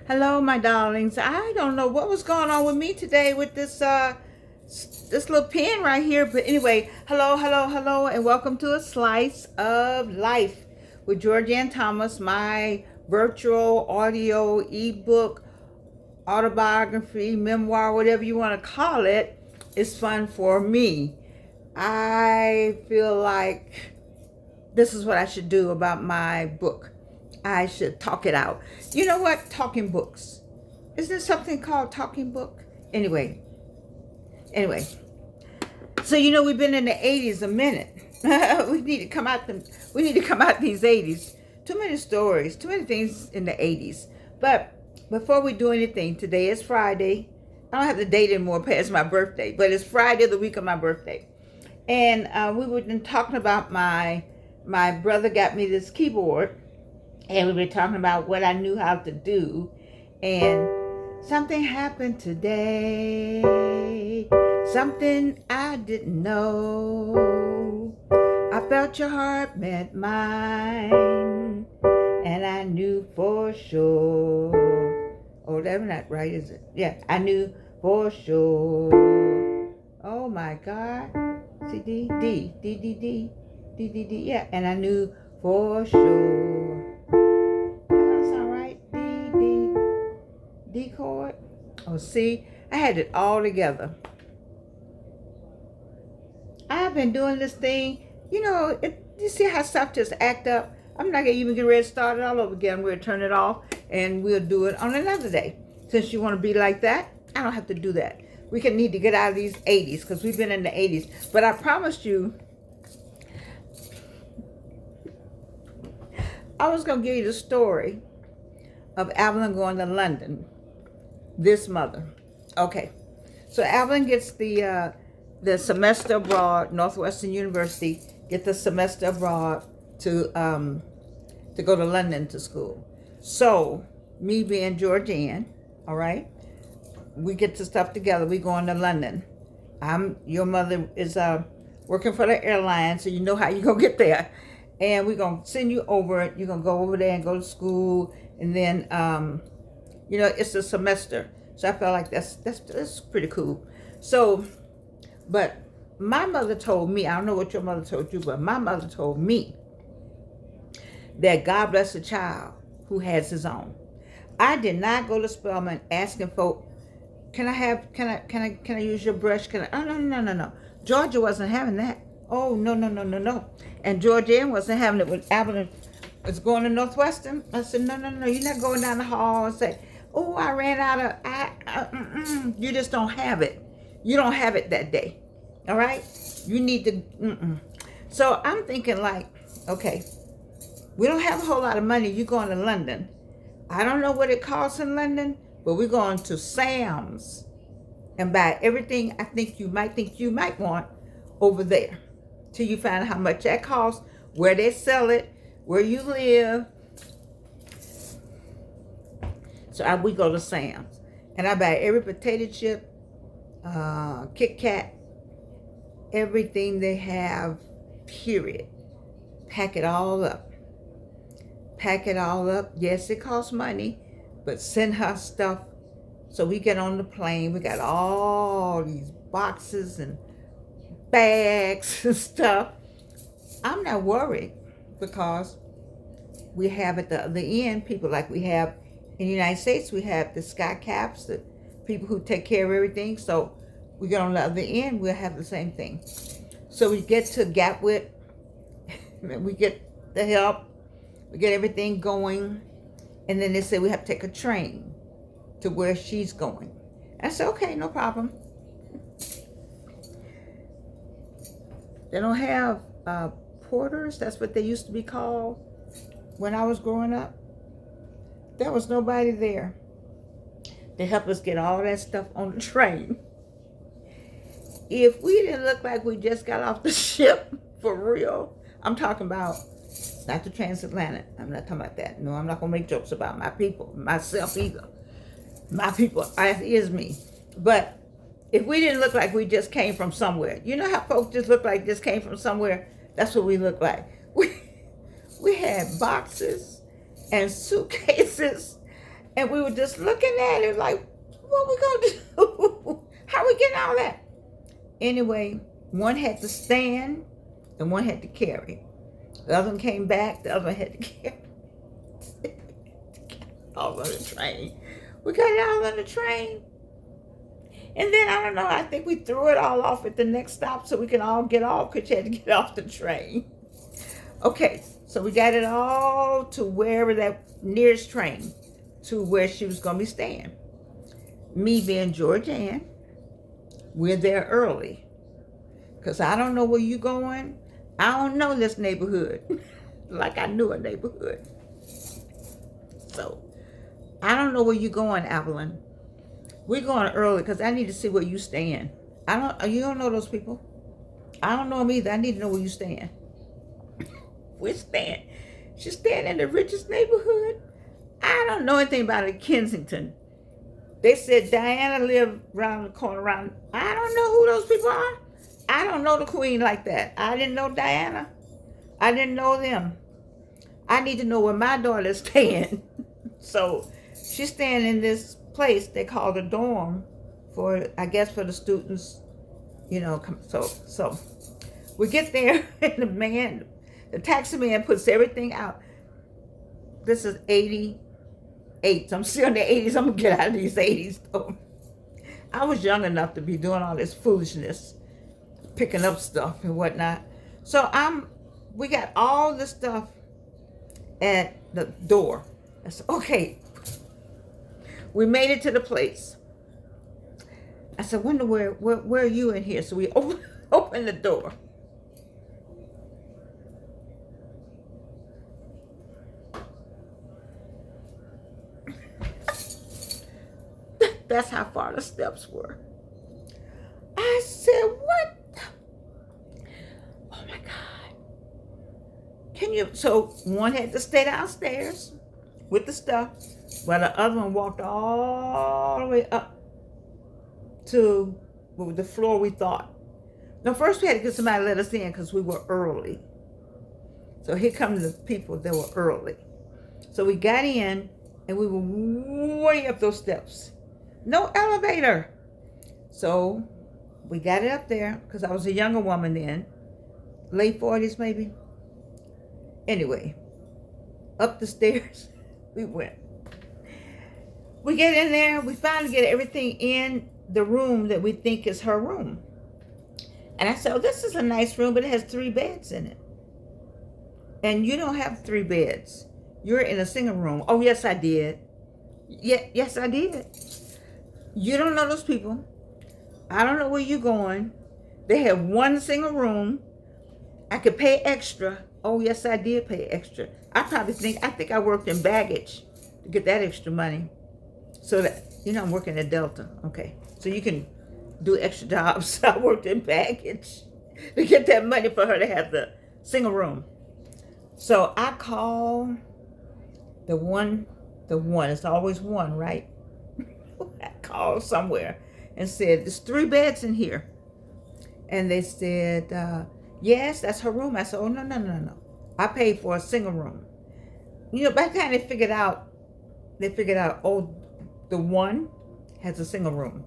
Hello, my darlings. I don't know what was going on with me today with this little pen right here, but anyway, hello, and welcome to A Slice of Life with Georgianne Thomas, my virtual audio ebook autobiography, memoir, whatever you want to call it. Is fun for me. I feel like this is what I should do about my book. I should talk it out. You know what? Talking books. Is there something called talking book? Anyway. So we've been in the 80s a minute. we need to come out these 80s. Too many stories, too many things in the 80s. But before we do anything, today is Friday. I don't have the date anymore past my birthday, but it's Friday, the week of my birthday. And we were talking about my brother got me this keyboard, and we were talking about what I knew how to do. And something happened today, something I didn't know. I felt your heart met mine, and I knew for sure. Oh, that's not right, is it? Yeah, I knew for sure. Oh my God. C, D, D, D, D, D, D, D, D, yeah, and I knew for sure. That sound right? D, D, D chord. Oh, see, I had it all together. I've been doing this thing, you see how stuff just act up? I'm not gonna even get ready to start it all over again. We'll turn it off and we'll do it on another day. Since you want to be like that, I don't have to do that. We need to get out of these 80s because we've been in the 80s. But I promised you, I was going to give you the story of Evelyn going to London, this mother. Okay, so Evelyn gets the semester abroad, Northwestern University, get the semester abroad to go to London to school. So, me being Georgianne, all right, we get the stuff together. We going to London. Your mother is working for the airline, so you know how you gonna get there. And we're gonna send you over. You're gonna go over there and go to school, and then it's a semester. So I felt like that's pretty cool. So, but my mother told me, I don't know what your mother told you, but my mother told me that God bless a child who has his own. I did not go to Spelman asking for, can I use your brush? Oh, no. Georgia wasn't having that. Oh, no. And Georgianne wasn't having it when Evelyn was going to Northwestern. I said, no. You're not going down the hall and say, oh, I ran out of, you just don't have it. You don't have it that day. All right? You need to, So I'm thinking like, okay, we don't have a whole lot of money. You're going to London. I don't know what it costs in London, but we're going to Sam's and buy everything I think you might want over there till you find out how much that costs, where they sell it, where you live. So we go to Sam's and I buy every potato chip, Kit Kat, everything they have, period. Pack it all up. Yes, it costs money, but send her stuff. So we get on the plane. We got all these boxes and bags and stuff. I'm not worried because we have at the other end people like we have in the United States. We have the sky caps, the people who take care of everything. So we get on the other end, we'll have the same thing. So we get to Gatwick, we get the help, we get everything going, and then they say we have to take a train to where she's going. I said, okay, no problem. They don't have porters. That's what they used to be called when I was growing up. There was nobody there to help us get all that stuff on the train. If we didn't look like we just got off the ship, for real, I'm talking about not the transatlantic. I'm not talking about that. No, I'm not going to make jokes about my people, myself either. My people, is me. But if we didn't look like we just came from somewhere, you know how folks just look like just came from somewhere? That's what we look like. We had boxes and suitcases And we were just looking at it like, what we gonna do? How we getting all that? Anyway, one had to stand and one had to carry. The other one came back, the other one had to carry. All on the train. We got it all on the train. And then, I don't know, I think we threw it all off at the next stop so we can all get off because you had to get off the train. Okay, so we got it all to wherever that nearest train, to where she was going to be staying. Me being Georgianne, we're there early. Because I don't know where you going. I don't know this neighborhood like I knew a neighborhood. So, I don't know where you going, Evelyn. We're going early because I need to see where you stand. You don't know those people. I don't know them either. I need to know where you stand. She's staying in the richest neighborhood. I don't know anything about it, Kensington. They said Diana lived around the corner around. I don't know who those people are. I don't know the queen like that. I didn't know Diana. I didn't know them. I need to know where my daughter's staying. So she's staying in this place they call a dorm for, I guess, for the students, you know. So we get there and the taxi man puts everything out. This is 88. So I'm still in the 80s. I'm gonna get out of these 80s though. I was young enough to be doing all this foolishness, picking up stuff and whatnot. So we got all this stuff at the door. I said, okay. We made it to the place. I said, wonder where are you in here? So we open the door. That's how far the steps were. I said, what? Oh my God. So one had to stay downstairs with the stuff, while the other one walked all the way up to the floor we thought. Now, first we had to get somebody to let us in because we were early. So here come the people that were early. So we got in and we were way up those steps. No elevator. So we got it up there because I was a younger woman then. Late 40s maybe. Anyway, up the stairs we went. We get in there, we finally get everything in the room that we think is her room. And I said, oh, this is a nice room, but it has 3 beds in it. And you don't have 3 beds. You're in a single room. Oh, yes, I did. Yes, I did. You don't know those people. I don't know where you're going. They have 1 single room. I could pay extra. Oh, yes, I did pay extra. I think I worked in baggage to get that extra money. So that, I'm working at Delta. Okay. So you can do extra jobs. I worked in baggage to get that money for her to have the single room. So I called the one, it's always one, right? I called somewhere and said, there's 3 beds in here. And they said, yes, that's her room. I said, oh, no. I paid for a single room. By the time they figured out, oh, the one has a single room.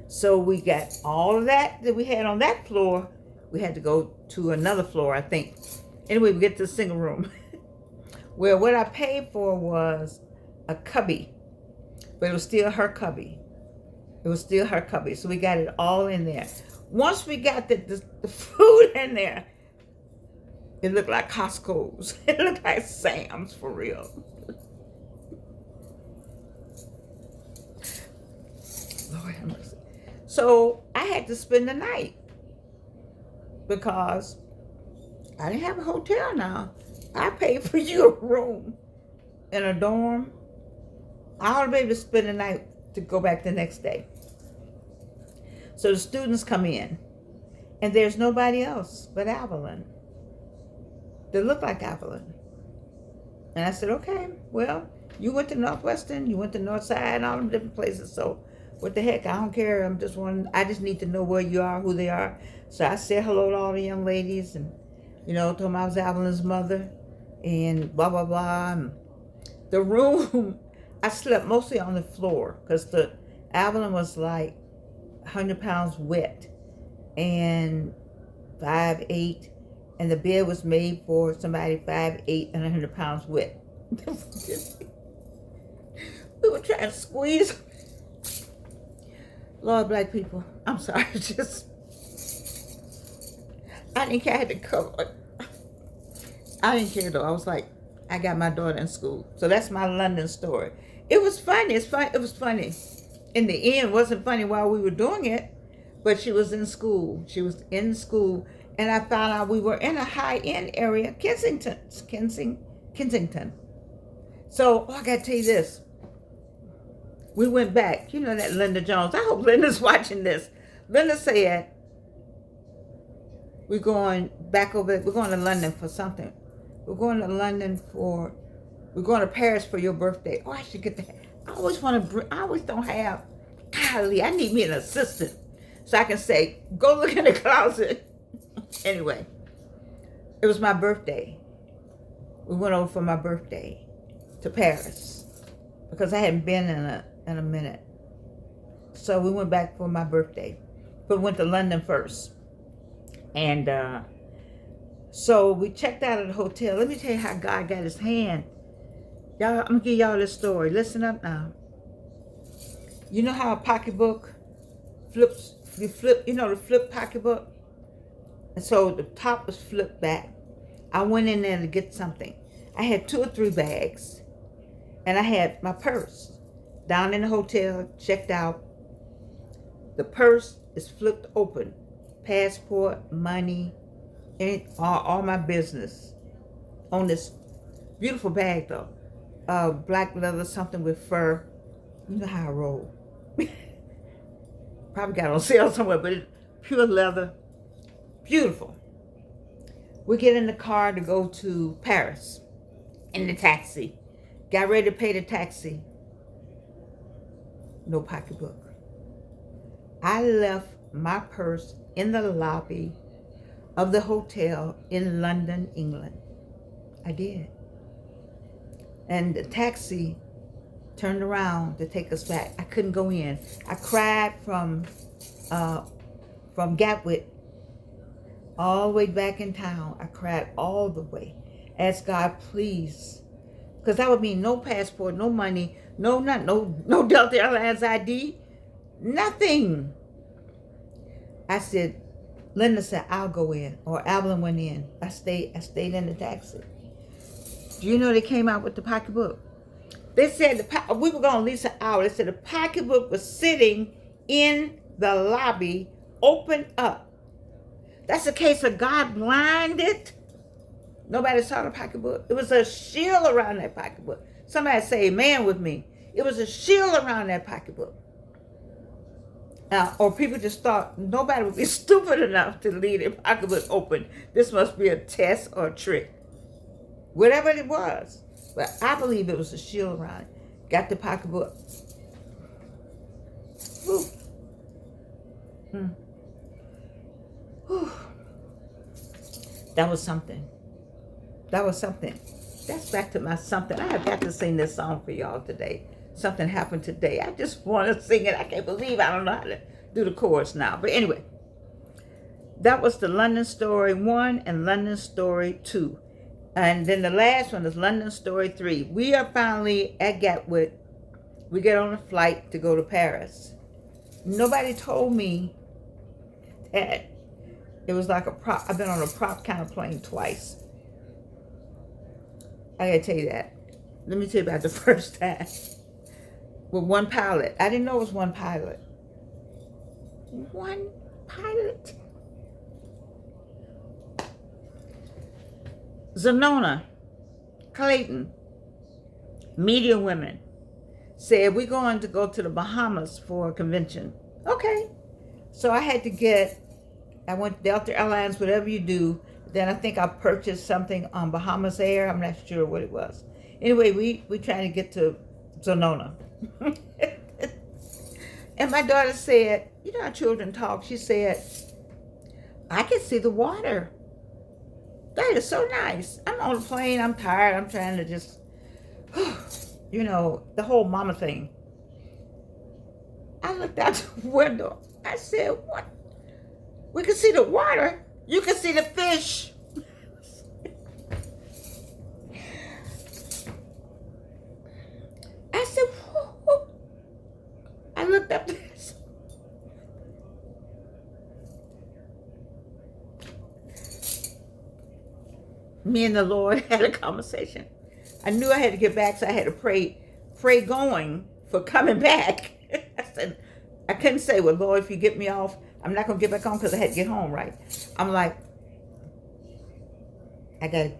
So we got all of that we had on that floor. We had to go to another floor, I think. Anyway, we get to the single room. Well, what I paid for was a cubby, but it was still her cubby. So we got it all in there. Once we got the food in there, it looked like Costco's. It looked like Sam's for real. Lord have mercy. So I had to spend the night because I didn't have a hotel now. I paid for you a room in a dorm. I ought to be able to spend the night to go back the next day. So the students come in, and there's nobody else but Evelyn. They look like Evelyn. And I said, okay, well, you went to Northwestern, you went to Northside, and all them different places. So what the heck, I don't care. I just need to know where you are, who they are. So I said hello to all the young ladies and, told them I was Evelyn's mother and blah, blah, blah. And the room, I slept mostly on the floor because the Avalon was like 100 pounds wet and 5'8", and the bed was made for somebody 5'8" and 100 pounds wet. We were trying to squeeze. Lord, black people, I'm sorry, just, I didn't care, I had to cover it. I didn't care though. I was like, I got my daughter in school. So that's my London story. It was funny. It was funny. In the end, it wasn't funny while we were doing it, but she was in school. She was in school, and I found out we were in a high-end area, Kensington. So, I got to tell you this. We went back. You know that Linda Jones. I hope Linda's watching this. Linda said, we're going back over, we're going to London for something. We're going to Paris for your birthday. Oh, I should get that. I always don't have, golly, I need me an assistant. So I can say, go look in the closet. Anyway, it was my birthday. We went over for my birthday to Paris because I hadn't been in a minute. So we went back for my birthday, but went to London first. And so we checked out of the hotel. Let me tell you how God got his hand. Y'all, I'm gonna give y'all this story. Listen up now. You know how a pocketbook flips, you know the flip pocketbook? And so the top was flipped back. I went in there to get something. I had 2 or 3 bags. And I had my purse. Down in the hotel, checked out. The purse is flipped open. Passport, money, all my business on this beautiful bag though. Black leather, something with fur. You know how I roll. Probably got on sale somewhere, but it's pure leather. Beautiful. We get in the car to go to Paris in the taxi. Got ready to pay the taxi. No pocketbook. I left my purse in the lobby of the hotel in London, England. I did. And the taxi turned around to take us back. I couldn't go in. I cried from Gatwick all the way back in town. I cried all the way. Asked God, please. Because that would mean no passport, no money, no Delta Airlines ID, nothing. I said, Linda said, I'll go in. Or Avalon went in. I stayed in the taxi. Do you know they came out with the pocketbook? They said, we were going at least an hour. They said the pocketbook was sitting in the lobby, open up. That's a case of God blinded. Nobody saw the pocketbook. It was a shield around that pocketbook. Somebody say amen with me. It was a shield around that pocketbook. Or people just thought nobody would be stupid enough to leave their pocketbook open. This must be a test or a trick. Whatever it was. But I believe it was a shield around it. Got the pocketbook. Whew. Whew. That was something. That was something. That's back to my something. I have got to sing this song for y'all today. Something happened today. I just want to sing it. I can't believe I don't know how to do the chorus now. But anyway, that was the London Story 1 and London Story 2. And then the last one is London Story 3. We are finally at Gatwick. We get on a flight to go to Paris. Nobody told me that it was like a prop. I've been on a prop kind of plane twice. I gotta tell you that. Let me tell you about the first time. With one pilot. I didn't know it was one pilot. One pilot. Zanona Clayton, media women, said we're going to go to the Bahamas for a convention. Okay. So I had to I went Delta Airlines, whatever you do. Then I think I purchased something on Bahamas Air. I'm not sure what it was. Anyway, we trying to get to Zanona. And my daughter said, you know how children talk. She said, I can see the water. That is so nice. I'm on a plane. I'm tired. I'm trying to just... you know, the whole mama thing. I looked out the window. I said, what? We can see the water. You can see the fish. I said, whoa. I looked up there. Me and the Lord had a conversation. I knew I had to get back, so I had to pray going for coming back. I said, I couldn't say, well, Lord, if you get me off, I'm not going to get back on because I had to get home, right? I'm like, I got to,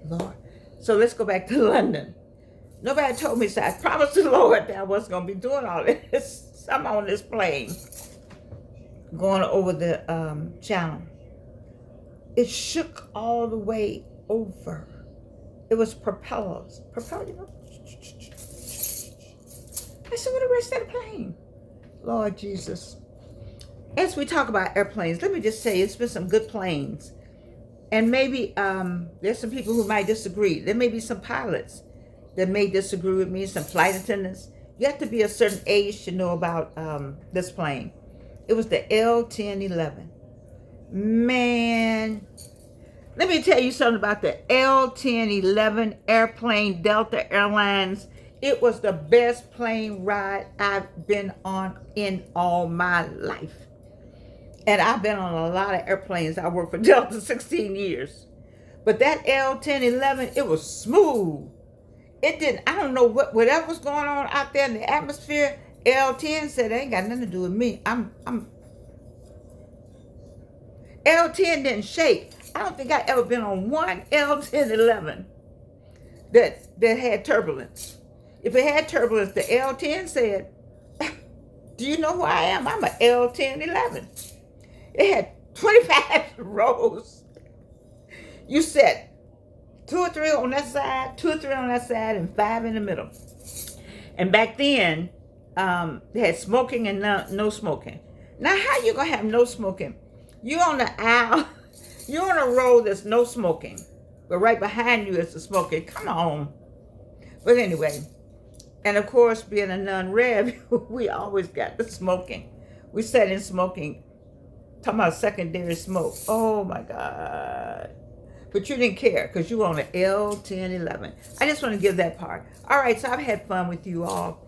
Lord. So let's go back to London. Nobody told me, so I promised the Lord that I wasn't going to be doing all this. I'm on this plane going over the channel. It shook all the way over. It was propellers. Propeller, you know? I said, what the rest of the plane? Lord Jesus. As we talk about airplanes, let me just say it's been some good planes. And maybe there's some people who might disagree. There may be some pilots that may disagree with me, some flight attendants. You have to be a certain age to know about this plane. It was the L-1011. Man, let me tell you something about the L-1011 airplane, Delta Airlines. It was the best plane ride I've been on in all my life. And I've been on a lot of airplanes. I worked for Delta 16 years. But that L-1011, it was smooth. It didn't, I don't know whatever was going on out there in the atmosphere. L-10 said, it ain't got nothing to do with me. L-10 didn't shake. I don't think I ever been on one L-1011 that had turbulence. If it had turbulence, the L-10 said, do you know who I am? I'm an L-1011. It had 25 rows. You sat 2 or 3 on that side, 2 or 3 on that side, and 5 in the middle. And back then, they had smoking and no smoking. Now, how you gonna have no smoking? You on the aisle, you on a row that's no smoking, but right behind you is the smoking. Come on. But anyway, and of course, being a non-rev, we always got the smoking. We sat in smoking, talking about secondary smoke. Oh my God. But you didn't care because you were on the L-1011. I just want to give that part. All right, so I've had fun with you all.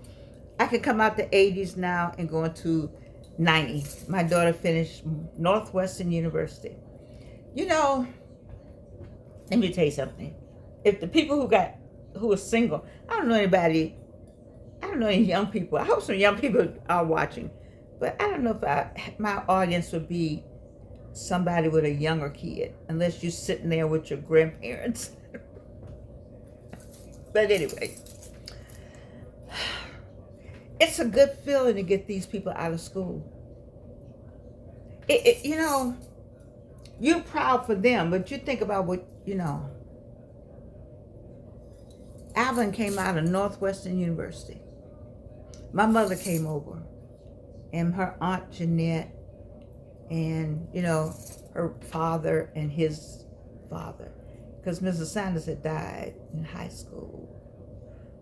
I can come out the 80s now and go into 90. My daughter finished Northwestern University. You know, let me tell you something. If the people who are single, I don't know anybody, I don't know any young people. I hope some young people are watching. But I don't know if my audience would be somebody with a younger kid, unless you're sitting there with your grandparents. But anyway, it's a good feeling to get these people out of school. You know, you're proud for them, but you think about what, you know. Alvin came out of Northwestern University. My mother came over, and her Aunt Jeanette, and, you know, her father and his father, because Mrs. Sanders had died in high school.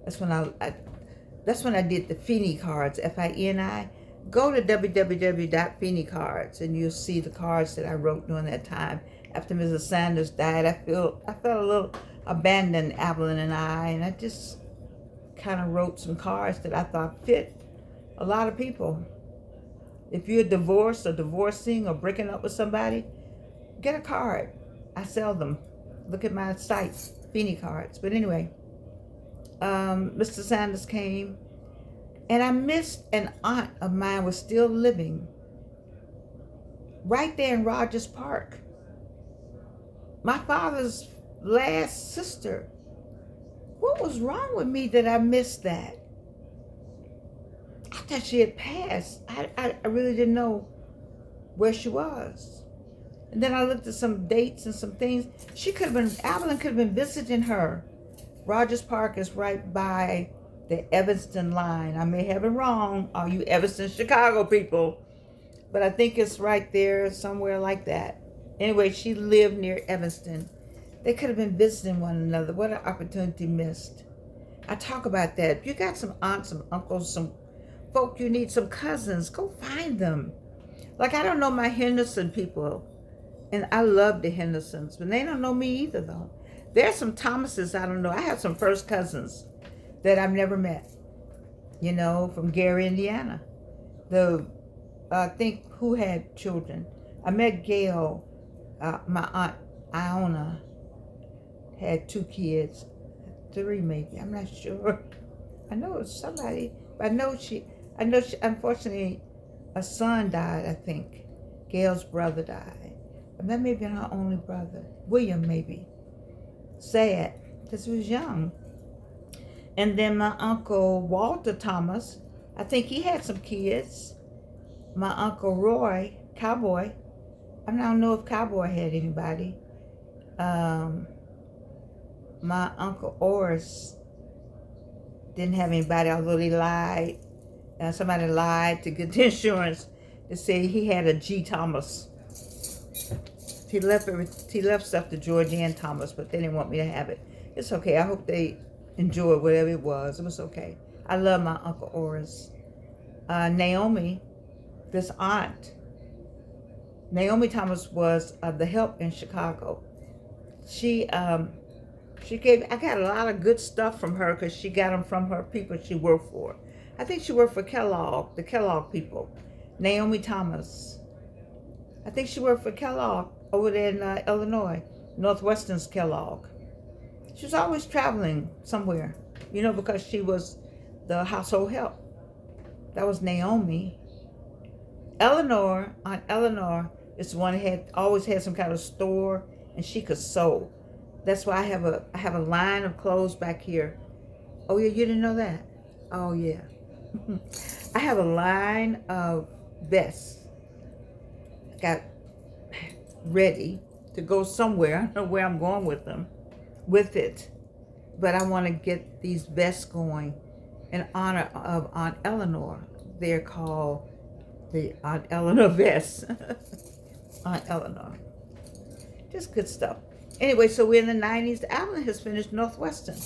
That's when I did the Feeney cards, F-I-N-I. Go to www.Feeney cards, and you'll see the cards that I wrote during that time. After Mrs. Sanders died, I felt a little abandoned, Evelyn and I just kind of wrote some cards that I thought fit a lot of people. If you're divorced or divorcing or breaking up with somebody, get a card. I sell them. Look at my site, Feeney cards. But anyway, Mr. Sanders came, and I missed an aunt of mine was still living right there in Rogers Park. My father's last sister. What was wrong with me that I missed that? I thought she had passed. I really didn't know where she was. And then I looked at some dates and some things. Evelyn could have been visiting her. Rogers Park is right by the Evanston line. I may have it wrong, all you Evanston, Chicago people, but I think it's right there, somewhere like that. Anyway, she lived near Evanston. They could have been visiting one another. What an opportunity missed. I talk about that. If you got some aunts, some uncles, some folk you need, some cousins, go find them. Like, I don't know my Henderson people, and I love the Hendersons, but they don't know me either, though. There's some Thomases I don't know. I have some first cousins that I've never met, you know, from Gary, Indiana. I think who had children. I met Gail, my aunt Iona had 2 kids, 3 maybe, I'm not sure. I know it was somebody, but I know she, unfortunately, a son died, I think. Gail's brother died. And that may have been her only brother. William, maybe. Sad, because he was young. And then my uncle Walter Thomas, I think he had some kids. My uncle Roy, Cowboy, I don't know if Cowboy had anybody. My uncle Oris didn't have anybody, although they lied. Somebody lied to get the insurance to say he had a G. Thomas. He left stuff to Georgianne Thomas, but they didn't want me to have it. It's okay. I hope they enjoyed whatever it was. It was okay. I love my Uncle Oris. Naomi, this aunt, Naomi Thomas was the help in Chicago. I got a lot of good stuff from her because she got them from her people she worked for. I think she worked for Kellogg, the Kellogg people. Naomi Thomas. I think she worked for Kellogg over there in Illinois, Northwestern's Kellogg. She was always traveling somewhere, you know, because she was the household help. That was Naomi. Eleanor, Aunt Eleanor, is the one who always had some kind of store, and she could sew. That's why I have a line of clothes back here. Oh yeah, you didn't know that? Oh yeah. I have a line of vests. Got ready to go somewhere. I don't know where I'm going with it. But I want to get these vests going in honor of Aunt Eleanor. They're called the Aunt Eleanor vests. Aunt Eleanor. Just good stuff. Anyway, so we're in the 90s. Avalon has finished Northwestern.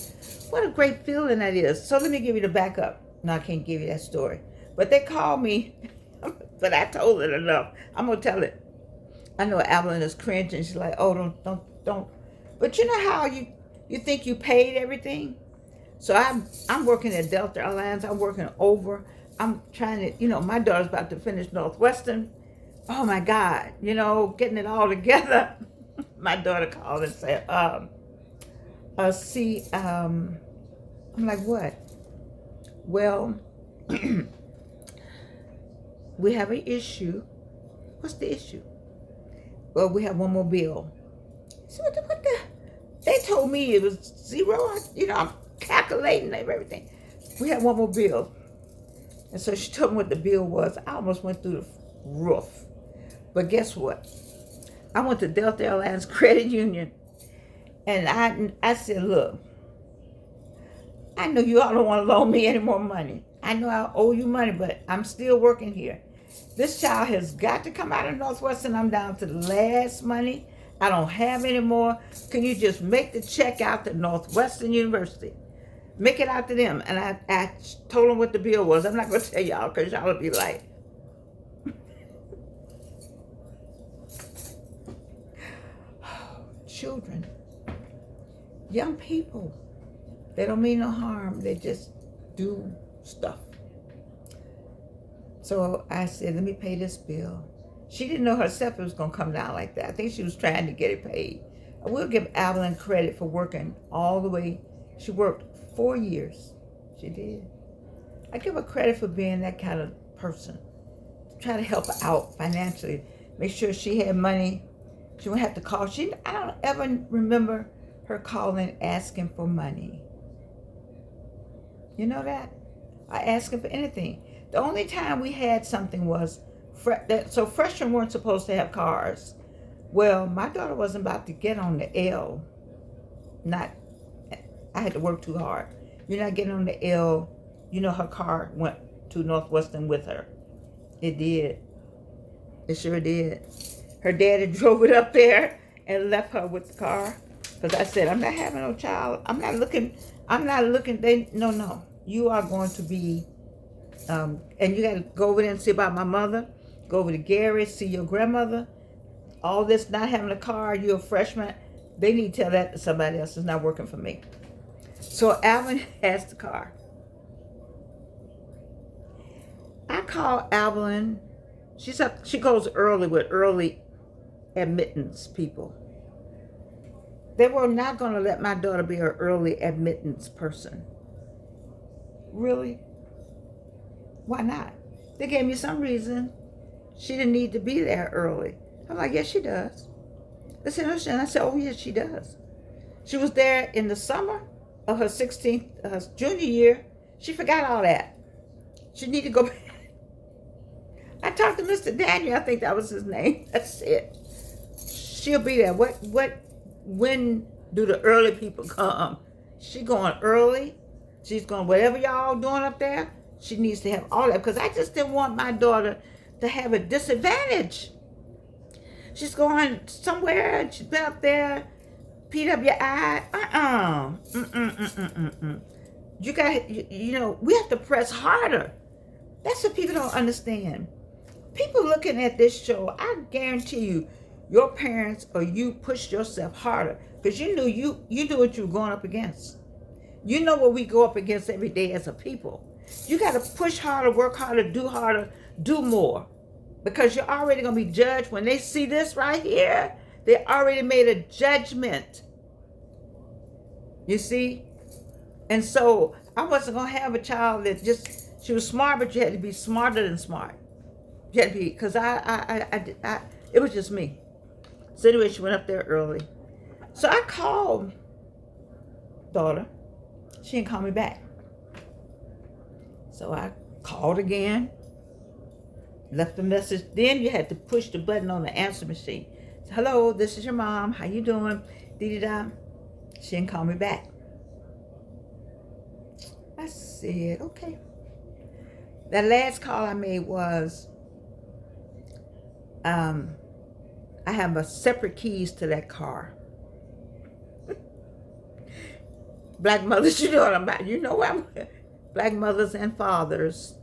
What a great feeling that is. So let me give you the backup. No, I can't give you that story. But they called me, but I told it enough. I'm going to tell it. I know Avalon is cringing. She's like, oh, don't. But you know how you think you paid everything? So I'm working at Delta Airlines. I'm working over. I'm trying to, you know, my daughter's about to finish Northwestern. Oh my God, you know, getting it all together. My daughter called and said, I'm like, what? Well, we have an issue. What's the issue? Well, we have one more bill. So what the? They told me it was 0. You know, I'm calculating everything. We have one more bill. And so she told me what the bill was. I almost went through the roof. But guess what? I went to Delta Airlines Credit Union, and I said, look, I know you all don't want to loan me any more money. I know I owe you money, but I'm still working here. This child has got to come out of Northwestern. I'm down to the last money. I don't have any more. Can you just make the check out to Northwestern University? Make it out to them. And I told them what the bill was. I'm not going to tell y'all because y'all will be like, children, young people, they don't mean no harm. They just do stuff. So I said, let me pay this bill. She didn't know herself it was going to come down like that. I think she was trying to get it paid. I will give Avalon credit for working all the way. She worked 4 years. She did. I give her credit for being that kind of person. Try to help her out financially. Make sure she had money. She wouldn't have to call. I don't ever remember her calling asking for money. You know that? I asked her for anything. The only time we had something was, so freshmen weren't supposed to have cars. Well, my daughter wasn't about to get on the L. I had to work too hard. You're not getting on the L. You know, her car went to Northwestern with her. It did. It sure did. Her daddy drove it up there and left her with the car. Because I said, I'm not having no child. I'm not looking, no. You are going to be, and you got to go over there and see about my mother. Go over to Gary, see your grandmother. All this not having a car, you're a freshman. They need to tell that to somebody else. It's not working for me. So Alvin has the car. I call Evelyn. She goes early with early admittance people. They were not going to let my daughter be an early admittance person. Really? Why not? They gave me some reason she didn't need to be there early. I'm like, yes, she does. They said, no, she doesn't. I said, oh, yes, she does. She was there in the summer of her 16th, her junior year. She forgot all that. She needed to go back. I talked to Mr. Daniel, I think that was his name. That's it. She'll be there. When do the early people come? She going early. She's going, whatever y'all doing up there, she needs to have all that. Because I just didn't want my daughter to have a disadvantage. She's going somewhere. She's been up there, PWI. You got, you know, we have to press harder. That's what people don't understand. People looking at this show, I guarantee you, your parents or you pushed yourself harder because you knew you knew what you were going up against. You know what we go up against every day as a people. You got to push harder, work harder, do more. Because you're already going to be judged. When they see this right here, they already made a judgment. You see? And so I wasn't going to have a child that just, she was smart, but you had to be smarter than smart. You had to be, because it was just me. So anyway, she went up there early. So I called daughter. She didn't call me back. So I called again. Left a message. Then you had to push the button on the answer machine. Hello, this is your mom. How you doing? Dee-dee-da. She didn't call me back. I said, okay. That last call I made was, I have a separate keys to that car. Black mothers, you know what I'm about. You know what I'm, black mothers and fathers,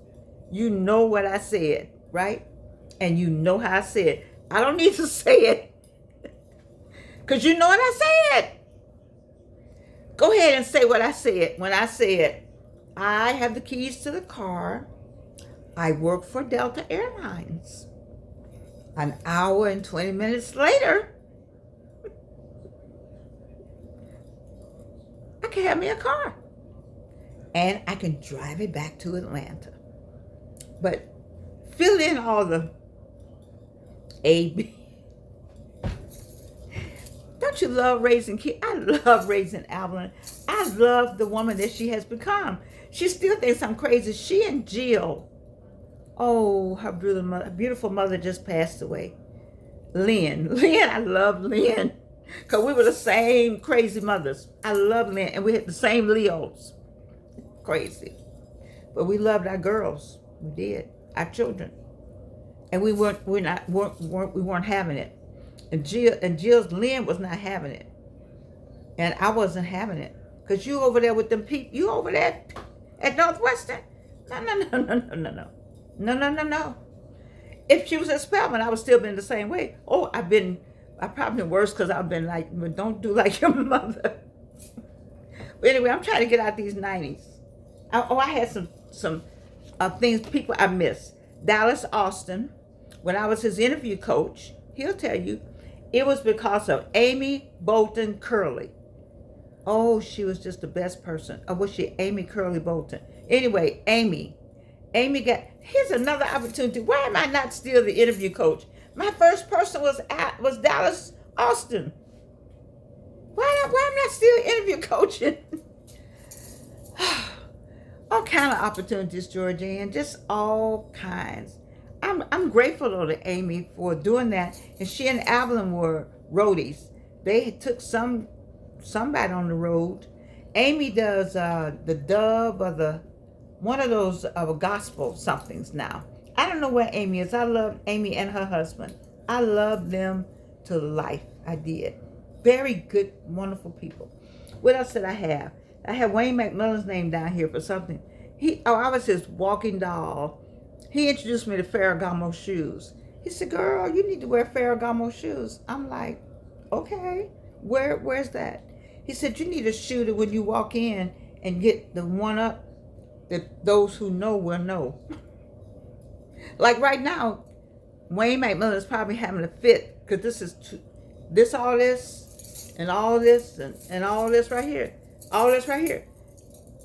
you know what I said. Right? And you know how I said it. I don't need to say it. Because you know what I said. Go ahead and say what I said. When I said, I have the keys to the car. I work for Delta Airlines. An hour and 20 minutes later, I can have me a car. And I can drive it back to Atlanta. But fill in all the A, B. Don't you love raising kids? I love raising Evelyn. I love the woman that she has become. She still thinks I'm crazy. She and Jill, oh, her beautiful mother just passed away. Lynn, I love Lynn. Because we were the same crazy mothers. I love Lynn. And we had the same Leos. Crazy. But we loved our girls. We did. Our children, and we weren't having it, and Jill's Lynn was not having it, and I wasn't having it, because you over there with them people, you over there at Northwestern, no. If she was at Spelman, I would still been the same way. Oh, I've probably been worse because I've been like, but don't do like your mother. But anyway, I'm trying to get out these 90s. I had some things, people I miss. Dallas Austin, when I was his interview coach, he'll tell you, it was because of Amy Bolton Curley. Oh, she was just the best person. Or was she Amy Curley Bolton? Anyway, Amy here's another opportunity. Why am I not still the interview coach? My first person was Dallas Austin. Why am I not still interview coaching? All kind of opportunities, Georgianne, just all kinds. I'm grateful to Amy for doing that. And she and Evelyn were roadies. They took somebody on the road. Amy does the Dove or one of those gospel somethings now. I don't know where Amy is. I love Amy and her husband. I love them to life. I did. Very good, wonderful people. What else did I have? I have Wayne McMillan's name down here for something. I was his walking doll. He introduced me to Ferragamo shoes. He said, "Girl, you need to wear Ferragamo shoes." I'm like, "Okay, where's that?" He said, "You need a shoe that when you walk in and get the one up, that those who know will know." Like right now, Wayne McMillan is probably having a fit because all this, and all this, and all this right here. All this right here.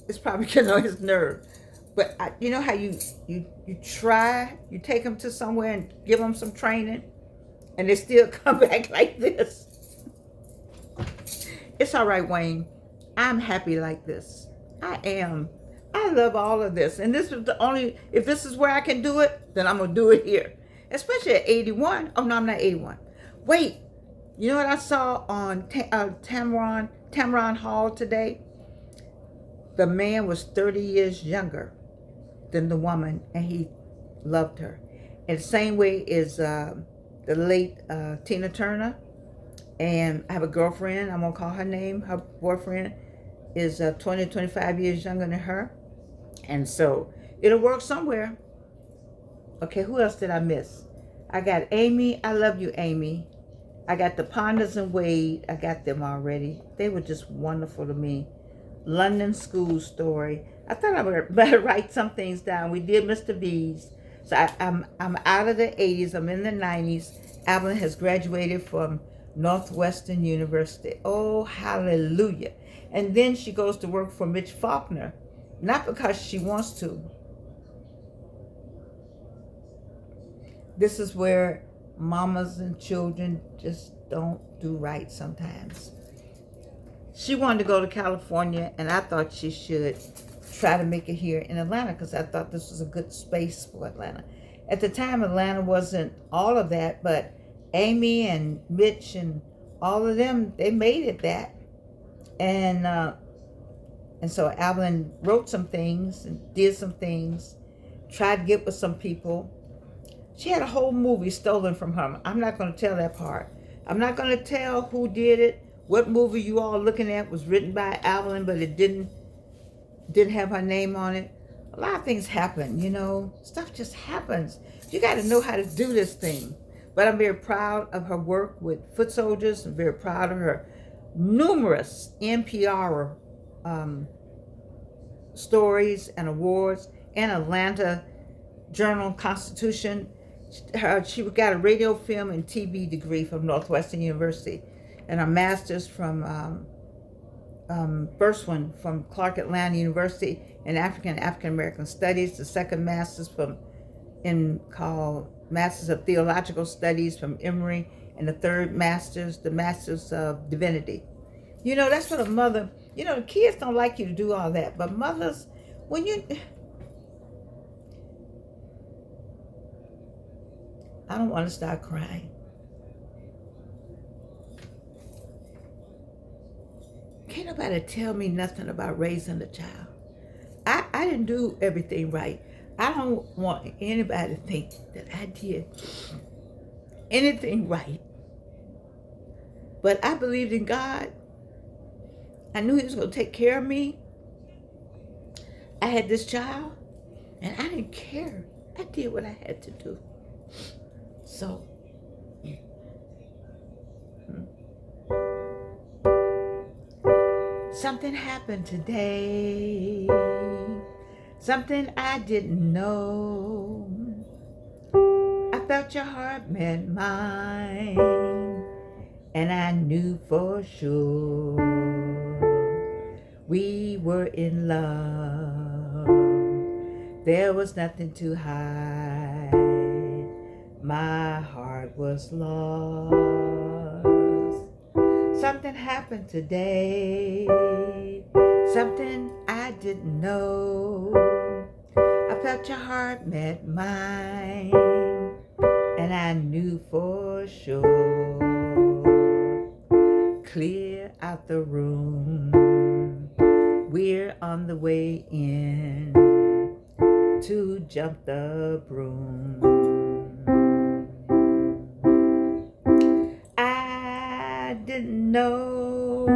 It's probably getting on his nerve. But you know how you take them to somewhere and give them some training, and they still come back like this. It's all right, Wayne. I'm happy like this. I am. I love all of this. And this is if this is where I can do it, then I'm going to do it here. Especially at 81. Oh, no, I'm not 81. Wait, you know what I saw on Tamron Hall today? The man was 30 years younger than the woman, and he loved her. And the same way is the late Tina Turner. And I have a girlfriend, I'm going to call her name. Her boyfriend is 20, 25 years younger than her. And so it'll work somewhere. Okay, who else did I miss? I got Amy. I love you, Amy. I got the Ponders and Wade. I got them already. They were just wonderful to me. London School Story. I thought I would better write some things down. We did Mr. B's. So I'm out of the 80s. I'm in the 90s. Evelyn has graduated from Northwestern University. Oh, hallelujah. And then she goes to work for Mitch Faulkner. Not because she wants to. This is where mamas and children just don't do right sometimes. She wanted to go to California, and I thought she should try to make it here in Atlanta because I thought this was a good space for Atlanta. At the time, Atlanta wasn't all of that, but Amy and Mitch and all of them, they made it that. And so Evelyn wrote some things and did some things, tried to get with some people. She had a whole movie stolen from her. I'm not going to tell that part. I'm not going to tell who did it. What movie you all looking at was written by Evelyn, but it didn't have her name on it. A lot of things happen, you know. Stuff just happens. You got to know how to do this thing. But I'm very proud of her work with Foot Soldiers. I'm very proud of her numerous NPR stories and awards, and Atlanta Journal-Constitution. She got a radio, film, and TV degree from Northwestern University, and a master's from first one from Clark Atlanta University in African American Studies, the second master's called Masters of Theological Studies from Emory, and the third master's, the Masters of Divinity. You know, that's what a mother, you know, the kids don't like you to do all that, but mothers, when you, I don't want to start crying. Can't nobody tell me nothing about raising a child. I didn't do everything right. I don't want anybody to think that I did anything right. But I believed in God. I knew He was going to take care of me. I had this child, and I didn't care. I did what I had to do. So, something happened today. Something I didn't know. I felt your heart met mine, and I knew for sure we were in love. There was nothing to hide. My heart was lost. Something happened today. Something I didn't know. I felt your heart met mine, and I knew for sure. Clear out the room. We're on the way in to jump the broom. I didn't know,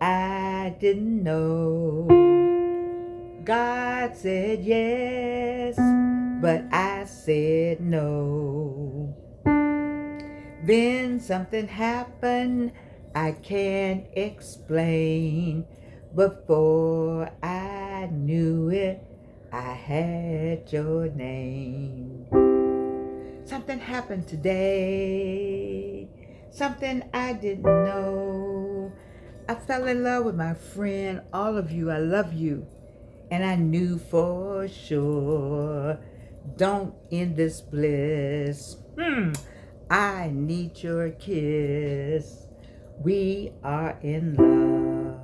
I didn't know. God said yes, but I said no. Then something happened I can't explain. Before I knew it, I had your name. Something happened today, something I didn't know. I fell in love with my friend, all of you, I love you. And I knew for sure, don't end this bliss. I need your kiss. We are in love.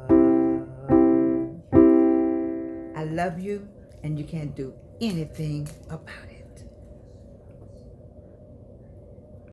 I love you, and you can't do anything about it.